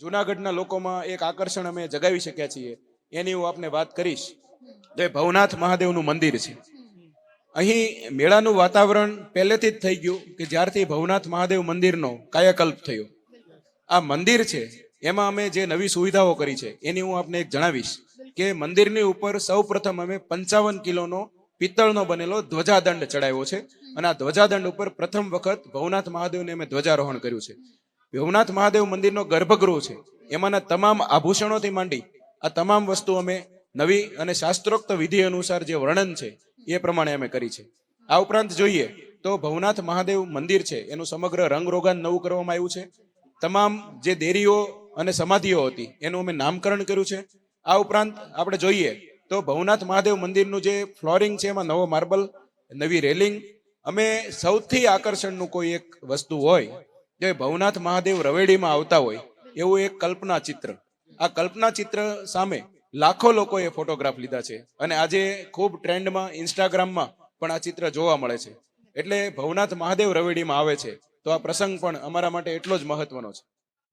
જૂનાગઢના લોકોમાં એક આકર્ષણ અમે જગાવી શક્યા છીએ એની હું આપને વાત કરીશ. જે ભવનાથ મહાદેવનું મંદિર છે, અહીં મેળાનું વાતાવરણ પહેલેથી જ થઈ ગયું કે જ્યારથી ભવનાથ મહાદેવ મંદિરનો કાયાકલ્પ થયો. આ મંદિર છે એમાં અમે જે નવી સુવિધાઓ કરી છે એની હું આપને એક જણાવીશ કે મંદિરની ઉપર સૌ પ્રથમ અમે 55 કિલોનો પિત્તળનો બનેલો ધ્વજાદંડ ચડાવ્યો છે અને આ ધ્વજાદંડ ઉપર પ્રથમ વખત ભવનાથ મહાદેવને અમે ધ્વજારોહણ કર્યું છે. ભવનાથ મહાદેવ મંદિરનો ગર્ભગૃહ છે, એમાંના તમામ આભૂષણોથી માંડી આ તમામ વસ્તુ અમે નવી અને શાસ્ત્રોક્ત વિધિ અનુસાર જે વર્ણન છે એ પ્રમાણે અમે કરી છે. આ ઉપરાંત જોઈએ તો ભવનાથ મહાદેવ મંદિર છે એનું સમગ્ર રંગરોગાન નવું કરવામાં આવ્યું છે. તમામ જે દેરીઓ અને સમાધિઓ હતી એનું અમે નામકરણ કર્યું છે. આ ઉપરાંત આપણે જોઈએ તો ભવનાથ મહાદેવ મંદિરનું જે ફ્લોરિંગ છે એમાં નવો માર્બલ, નવી રેલિંગ, અમે સૌથી આકર્ષણનું કોઈ એક વસ્તુ હોય જે ભવનાથ મહાદેવ રવેડીમાં આવતા હોય એવું એક કલ્પના ચિત્ર. આ કલ્પના ચિત્ર સામે લાખો લોકોએ ફોટોગ્રાફ લીધા છે અને આજે ખૂબ ટ્રેન્ડમાં ઇન્સ્ટાગ્રામમાં પણ આ ચિત્ર જોવા મળે છે. એટલે ભવનાથ મહાદેવ રવેડીમાં આવે છે તો આ પ્રસંગ પણ અમારા માટે એટલો જ મહત્વનો છે.